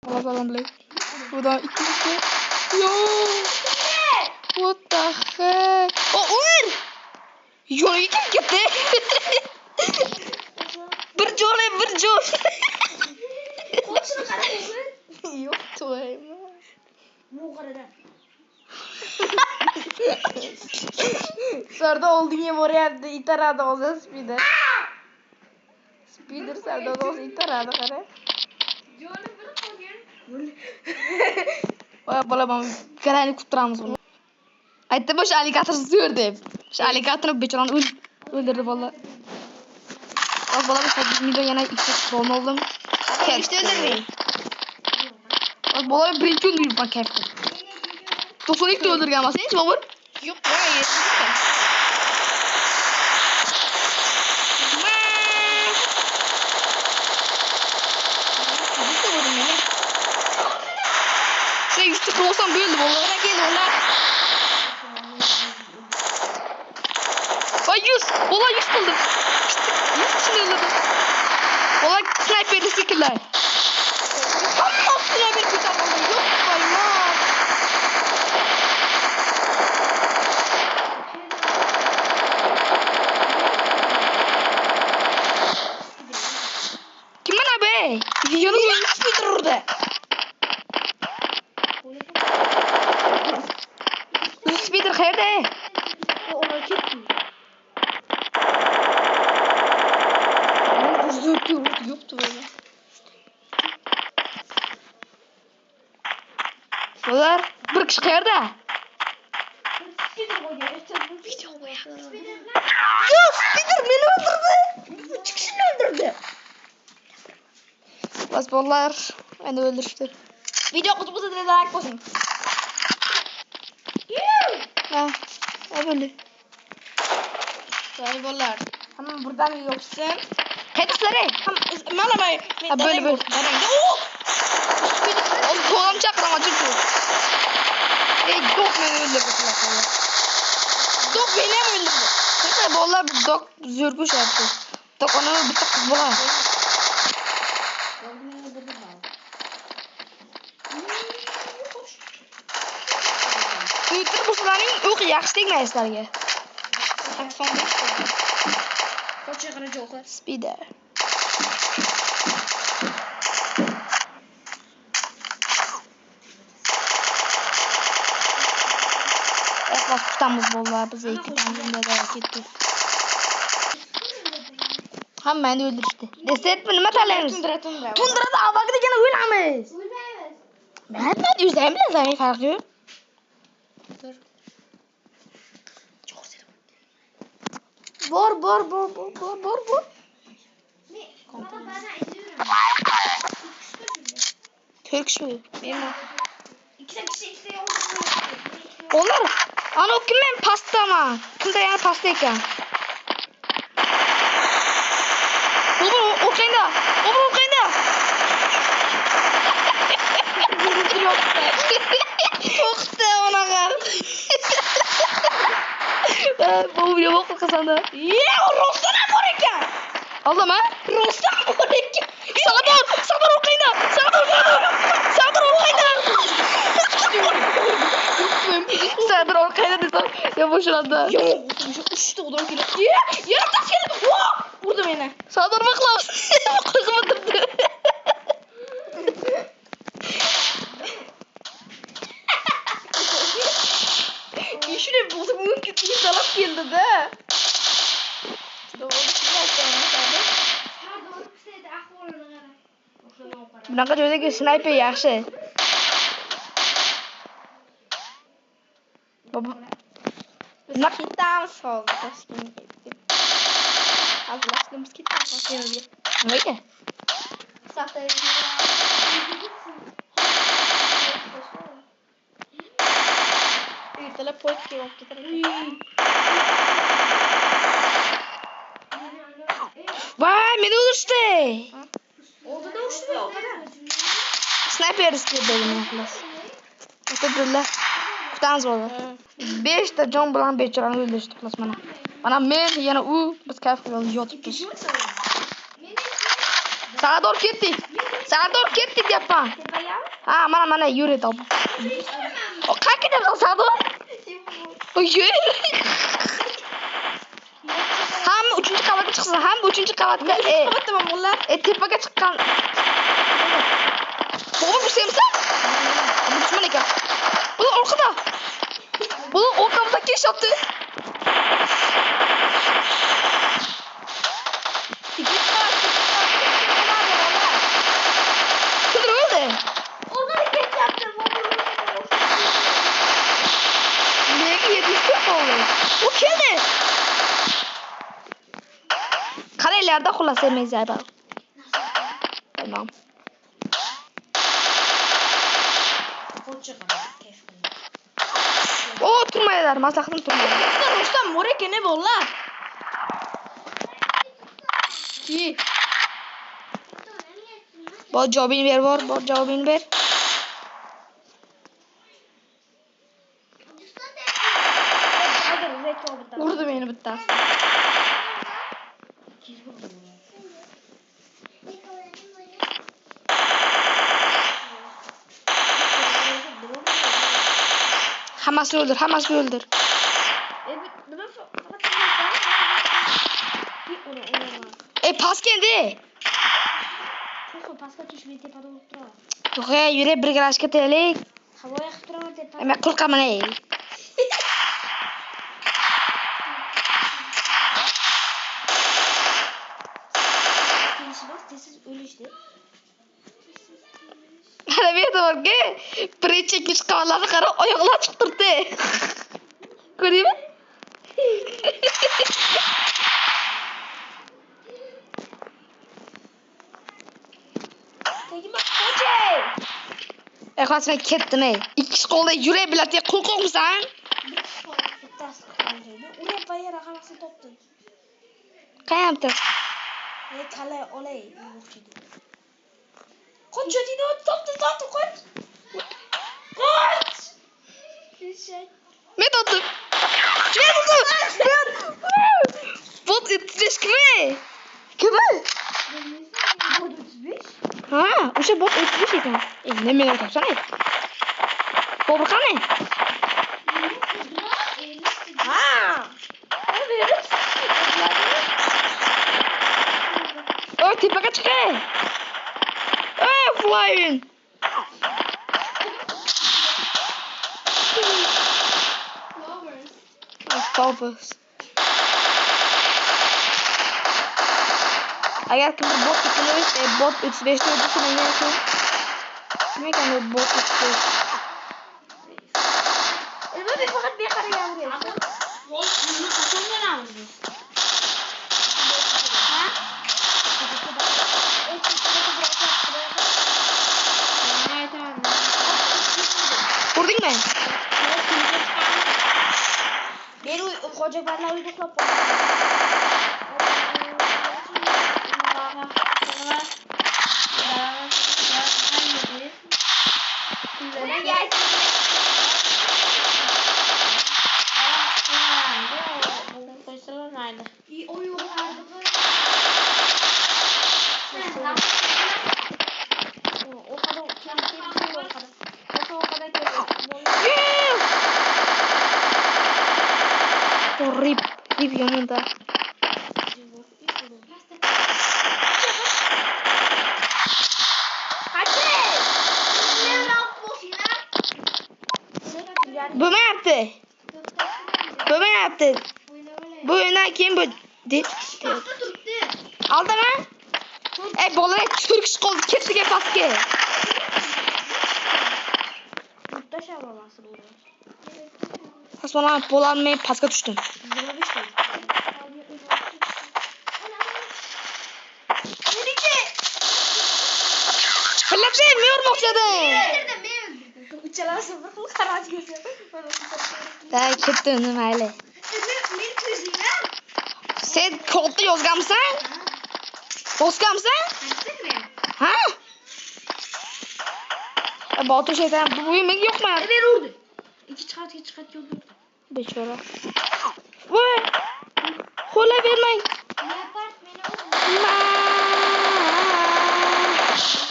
Bakalım Black. Buradan ikincisi. Yo. What the heck? Ulan! Yo'lga kim ketdi? Bir jo'l. Qo'shini qarang. Yo'q, to'yma. Bu qaradan. Sarda oldinga boryapti, itaradi hozir Spider. Spider sarda hozir itaradi, qara. Jo'ni bir qolgan. Voy bola, men qarani kuttiramiz buni. Aytdim o'sha alligator zo'r deb. O'sha alligatorni bechorani o'ldirdi bola. Az bola biz 8 million yana 2 kron oldim. Kaçtı öldürmeyin. Az bola birinci öldürüyor bak kaçtı. 92 de öldürgen ama sen hiç babur? Yo'q, voy, Sen 100 tıklı olsan böyle bola. Bana gel ola. Ay 100. Bola 100 kıldım. 100 kişini öldürdüm. Bola sniper'li skiller. Amma sniper kötü aldım. Yo'q, qo'yma. Kim bana be? Videonu koymuş mudur orada? Spider nerede? Ona ketdi. Yoktu böyle. Bunlar bir kişi nerede? Spider qo'ygan. Video koyalım. Spider. Ya Spider beni öldürdü. Çıkışını öldürdü. Basbollar beni öldürdü. Video kutubuza da like basın. Ha, böyle. Saybollar. Hamma buradan yoksun. Hepsleri. Mana bay. Ha, böyle. O doğum çakrama çıktı. Dok beni öldürdü. Dok beni mi öldürdü? Peki bollar dok zürgüş yaptı. Dok onu bir tık kız bola. Uyutur bu sularning o'qi yaxshi tegmaydi sizlarga. 85. Qo'cha qaracha o'qi. Spider. Bak tutamiz bollar bize 2 tane de ketdi. Hammani o'ldirishdi. Desetmi nima tanlaymiz? Tundrada avvalgidagina o'lamiz. O'lmaymiz. Mana yuzaymiz, zamin farqi yo'q. Dur. Bor. Türkçü. Benim. İkisi yok. Onlar ana o kimin pasta mı? Kimde yani pasta ekan? O kayında. To'xta ona qar. Bu video bak kazandı. Ye, o rostdan bor ekan. Allah'ım. Rostdan bor ekan. Sabır o kayında. Sabır o kayında. Ya boşlandı. Yok, uçtu odan geliyor. Ye, yaratık geldi. Vurdu beni. Sabır bak lan. Kızımı tuttu. Şuraya bozuk mümkün değil. Salak geldi de. Bunaqa joydagi snayper yaxshi. Baba. Biz ketamiz hozir. Hazırlaştığımız ketamiz. Nimaga? Sahtaya ertalab poyezd kelib ketar. Vay, meni urishdi. Oldida uçtu ya o kadar. Snayper istedi beni xalos. O'tirdilar. Kutamiz bo'ldi. 5 ta jon bilan bechorani o'ldirishdi xalos mana. Mana men yana u biz kayf qilib yotibmiz. Sağa doğru ketdik deyapman. Ha mana yürü tam. O kalk gidelim Sadu. O yürü. Hem üçüncü kavata çıksın hem üçüncü kavatka. Kapattım ben bunlar. Tepeye çıkan. Baba bu semsa. Bu düşman ekan. Bu orkada. Bu o kavata keş yaptı. Kıdır öldü. Onları geç yaptım. Neye 74 oldu? Bu kimdi? Karelerde kulasemeyiz ya bak. Tamam. O turmayalar, maslaktan turmayalar. Rustam moreke ne bu lan? İyi. Bu cevabını ver var, bu cevabını ver. Vurdu beni bitti aslında. Hamasını öldür, Hamasını öldür. Pas geldi. Yok ya, yürü bir garaş ketelik. Ama korkama ne? Hadi bir de var ki, pre çekmiş kavalları kara ayaklar çıktırdı. Görüyor musun? Eklasına kettin ey. İki kolda yürüyebilir diye korkak mısın? Oraya bayağı rakaması toptun. Kayamtır. Kale olay. Koç ödeyini toptu koç. Koç. Ne tuttum? Ne tuttum? Bot etkileş kime? Kime? Ha, o şey bot etkileş iken. Ne merak etsen ey. Bobrika ne? Ha. Evet. Öy tepeye çık ey. Öy flying. Favors. Eğer ki bu bot yüklenirse bot 3-5'te ödüsü ben gelsin. Ne kadar bot 3-5? Evet fakat bir kare yavruyor. Bunu kaçınca ne alıyorsun? Ha? Vurdun mu? Beni koca benle uyudukla Rip yanında. Bu ne yaptı? Bu ne yaptı? Bu ne kim bu? Aldı mı? Bolaya Türk skol kesinlikle paske. Sonra bolanmayı paska düştüm. Fırlatı emiyor mokşadı. Daha kötü öyle. Sen koltukta yozgamsan? Bozgamsan? Ha? Batu şeytan bu yemek yok mu? Evet orada. İki çıkart yok. Beçora. Vay. Kola vermeyin.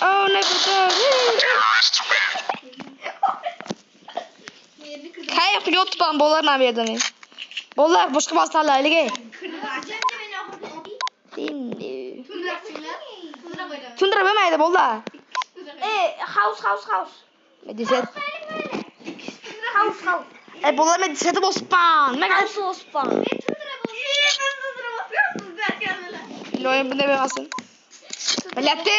Oh ne kadar. yok tutan bollar ne verdin? Bollar boşka bastarlar lige. Tundra bemaydı bollar. House. Mediset. House. Bollar mediseti bospan. House Osman. Loyun bu ne bemasın? Belatti.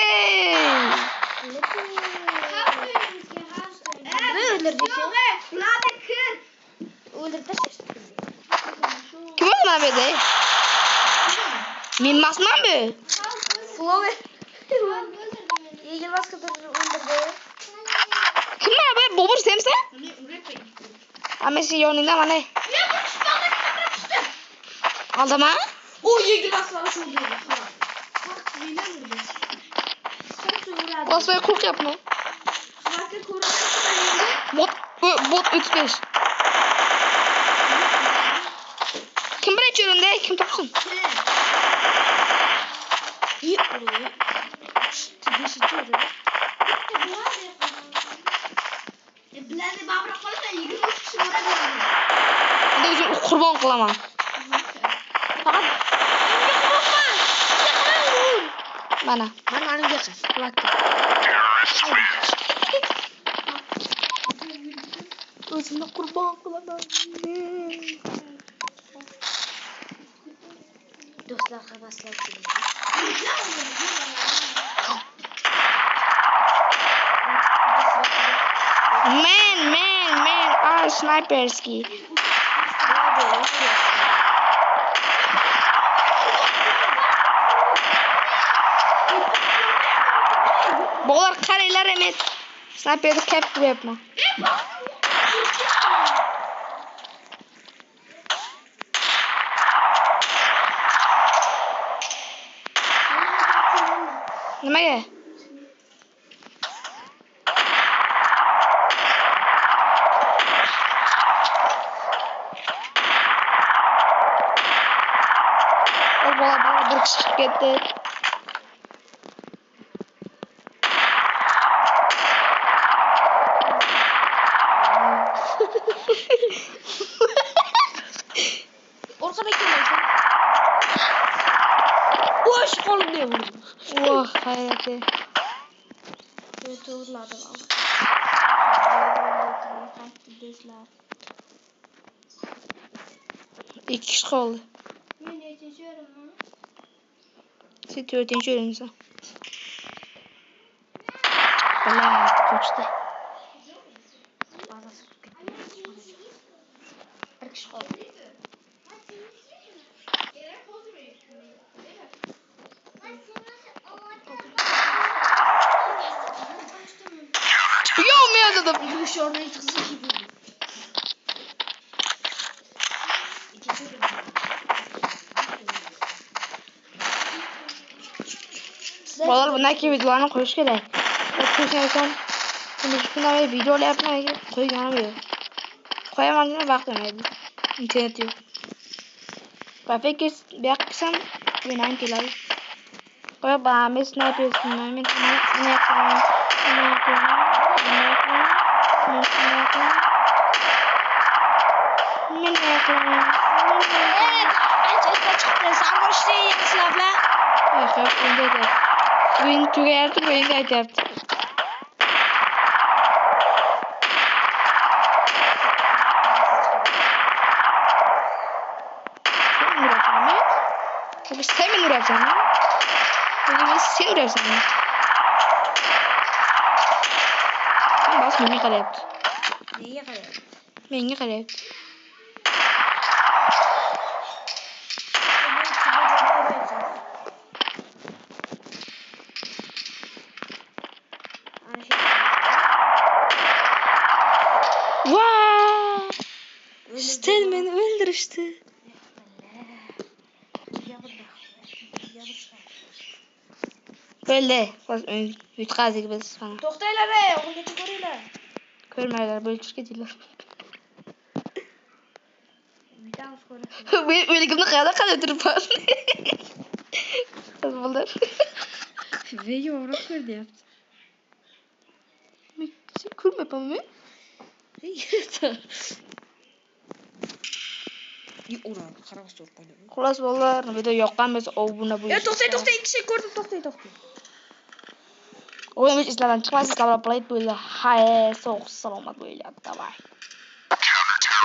Kim oldu lan bedi? Min masman mı? Slover. Yılmaz kadar öldürdü. Kim var be? Bobur semse? Amesi yonunda mı ne? Aldı mı? O Yılmaz kadar öldürdü. Basmaya kork yapma. Bot 35. Kim buraya çöründe? Kim topsun? İyi oluyor. Ne bizim kurban kılama. Bana. Bana anı yakın. Kulakta. Özümde kurban kılama. Dostlar kabaslar. Man. Sniperski. Boğlar kareler emet. Sniper'de cap gibi yapma. Nimaga? Bola bir kişi çıkıp ketdi. Orkada kim var? Boş kolum diye vurdum. Oh hayatı. Evet uğurladım ama. İki kişi kaldı. Sen 4. öğrenirsen. Bela kaçtı. Yok mu yazdım? Bu şu orada hiç kızı gibi. Bolar bundaki videolarını koyuş gerek. Ötürsen şimdi şuna bir video yapmaya koyamıyor. Koyamam yine bakmıyorum. İnternet yok. Kafek bakırsam benim kiler. Koy bana mes ne yapıyorsun? Ne yapıyorum? Oyun tügerdi, oyun da yaptı. Sen mi uğraşacaksın? Bugün sen uğraşacaksın. Ben bas meni kare yaptı. Neyi kadar? Meni kare yaptı. Vaaay! Stelman'i öldürüştü. Böyle. Ütkazi gibi sana. Toktayla be, onu getir koruyla. Görmerler böyle çocuk ediyorlar. Bir daha sonra. Böyle kimde kıyada kalıyor tırpan. Kız bulur. Ve yavrum kırdı yaptı. Kurma yapamam mı? Ulan karavas çok oynadım. Xullas bolalar, video yoqqan bo'lsa obuna bo'lish. To'xtay, ikki kishi ko'rdim, to'xtay. O'yin hech izlardan chiqmaysiz, qabul bo'ladi bo'ldi. Hay, sog' salomat bo'linglar. Davay.